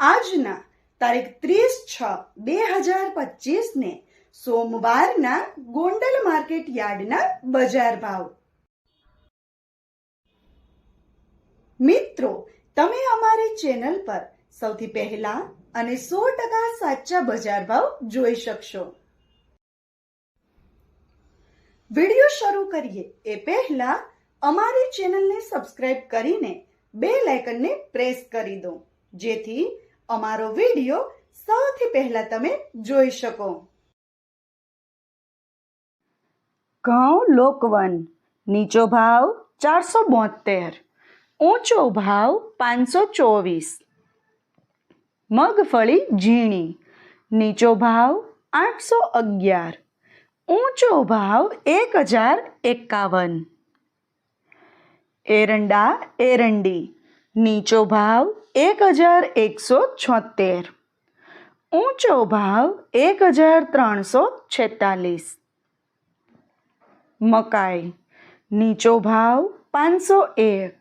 આજના તારીખ 30/6/2025 ને સોમવારના ગોંડલ માર્કેટ યાર્ડના બજાર ભાવ. મિત્રો, તમે અમારી ચેનલ પર સૌથી પહેલા અને 100% સાચા બજાર ભાવ જોઈ શકશો. વિડિયો શરૂ કરીએ એ પહેલા અમારી ચેનલને સબસ્ક્રાઇબ કરીને બેલ આઇકનને પ્રેસ કરી દો, જેથી અમારો વિડિયો સૌથી પહેલા તમે જોઈ શકો. ઘઉં લોકવન નીચો ભાવ 472, ઊંચો ભાવ 524. મગફળી ઝીણી નીચો ભાવ 811, ઊંચો ભાવ 1051. એરંડા એરંડી નીચો ભાવ 1176, ઊંચો ભાવ 1346. મકાઈ નીચો ભાવ 501,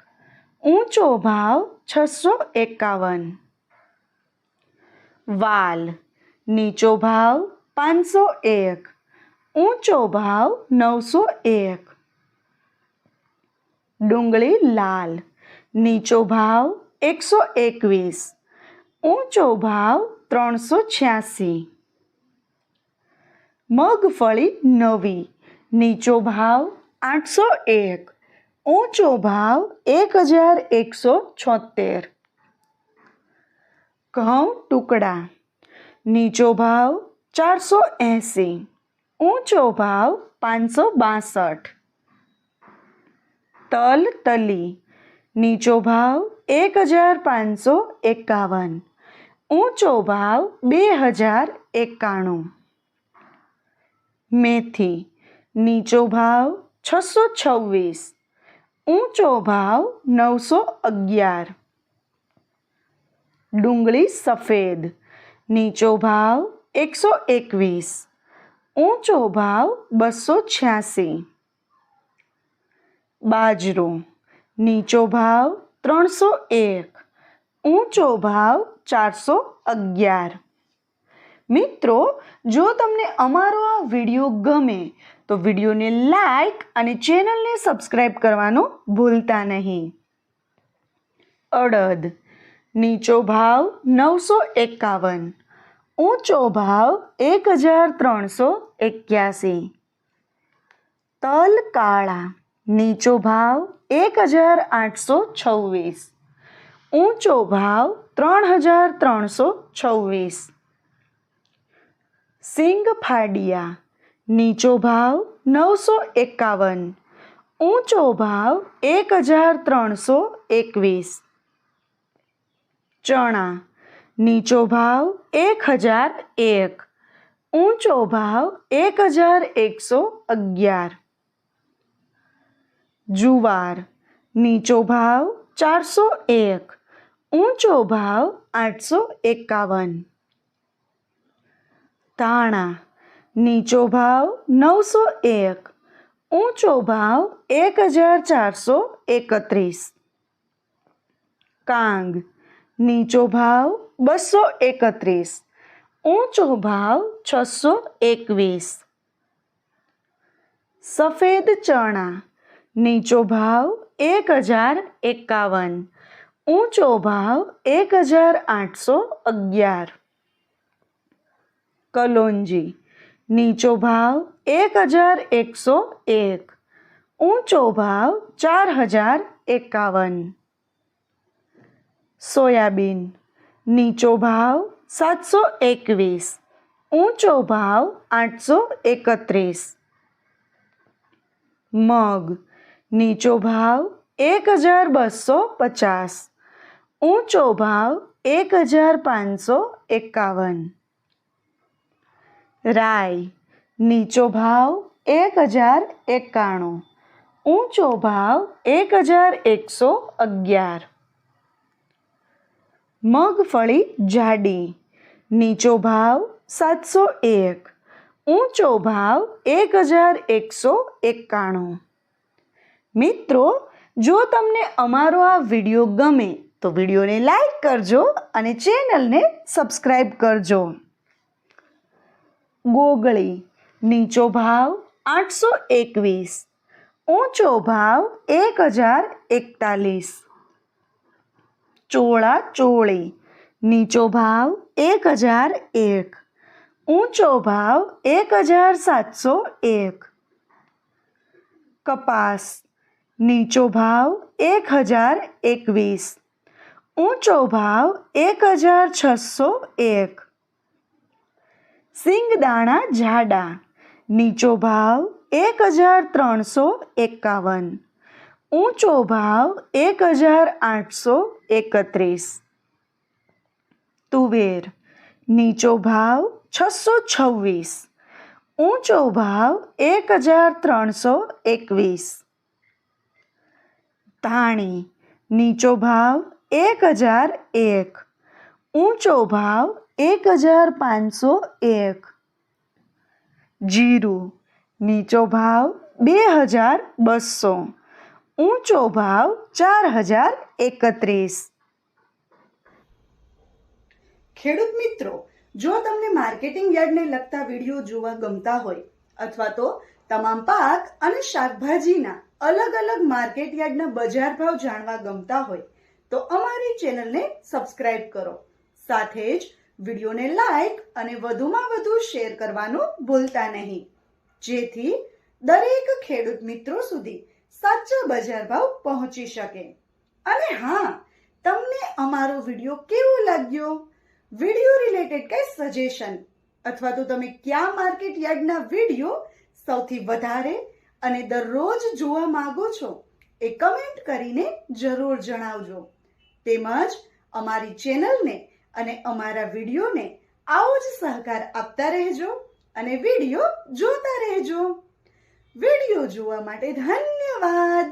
ઊંચો ભાવ 651. વાલ નીચો ભાવ 501, ઊંચો ભાવ 901. ડુંગળી લાલ નીચો ભાવ 121, ઊંચો ભાવ 386. મગફળી નવી નીચો ભાવ 801, ઊંચો ભાવ 1176. ઘઉં ટુકડા નીચો ભાવ 480, ઊંચો ભાવ 562. તલ તલી નીચો ભાવ 1551, ઊંચો ભાવ 2091. મેથી નીચો ભાવ 626, ઊંચો ભાવ 911. ડુંગળી સફેદ નીચો ભાવ 121, ઊંચો ભાવ 286. બાજરો નીચો ભાવ 301, ઊંચો ભાવ 411. મિત્રો, જો તમને અમારો આ વિડીયો ગમે તો વિડીયોને લાઈક અને ચેનલને સબસ્ક્રાઈબ કરવાનું ભૂલતા નહીં. અડદ નીચો ભાવ 951, ઊંચો ભાવ 1381. તલ કાળા નીચો ભાવ 1826, ઊંચો ભાવ 3326. સિંગ ફાડિયા નીચો ભાવ 951, ઊંચો ભાવ 1321. ચણા નીચો ભાવ 1001, ઊંચો ભાવ 1111. જુવાર નીચો ભાવ 401, ઊંચો ભાવ 851. ધાણા નીચો ભાવ 901, ઊંચો ભાવ 1431. કાંગ નીચો ભાવ 231, ઊંચો ભાવ 621. સફેદ ચણા નીચો ભાવ 1051, ઊંચો ભાવ 1811. કલોંજી નીચો ભાવ 1101, ઊંચો ભાવ 4051. સોયાબીન નીચો ભાવ 721, ઊંચો ભાવ 831. મગ નીચો ભાવ 1250, ઊંચો ભાવ 1551. રાઈ નીચો ભાવ 1091, ઊંચો ભાવ 1111. મગફળી જાડી નીચો ભાવ 701, ઊંચો ભાવ 1191. મિત્રો, જો તમને અમારો આ વિડીયો ગમે તો વિડીયોને લાઈક કરજો અને ચેનલને સબસ્ક્રાઈબ કરજો. ગોગળી, નીચો ભાવ 821, ઊંચો ભાવ 1041. ચોળા ચોળી, નીચો ભાવ 1001, ઊંચો ભાવ 1701. કપાસ, નીચો ભાવ 1021, ઊંચો ભાવ 1601. સિંગદાણા જાડા, નીચો ભાવ 1351, ઊંચો ભાવ 1831. તુવેર, નીચો ભાવ 626, ઊંચો ભાવ 1321. ધાણી, નીચો ભાવ 1001, ઊંચો ભાવ 1501. જીરું, નીચો ભાવ 2200, ઊંચો ભાવ 4031. ખેડૂત મિત્રો, જો તમને માર્કેટિંગ યાર્ડને લગતા વિડીયો જોવા ગમતા હોય અથવા તો તમામ પાક અને શાકભાજીના અલગ અલગ માર્કેટ યાર્ડના બજાર ભાવ જાણવા ગમતા હોય તો અમારી ચેનલને સબસ્ક્રાઇબ કરો. સાથે જ વિડીયોને લાઈક અને વધુમાં વધુ શેર કરવાનું ભૂલતા નહીં, જેથી દરેક ખેડૂત મિત્રો સુધી સાચા બજાર ભાવ પહોંચી શકે. અને હા, તમને અમારો વિડીયો કેવો લાગ્યો? વિડીયો રિલેટેડ કઈ સજેશન અથવા તો તમે કયા માર્કેટ યાર્ડના વિડીયો સૌથી વધારે અને દરરોજ જોવા માંગો છો એ કમેન્ટ કરીને જરૂર જણાવજો. તેમજ અમારી ચેનલને અને અમારા વિડીયોને આવો જ સહકાર આપતા રહેજો અને વિડીયો જોતા રહેજો. વિડીયો જોવા માટે ધન્યવાદ.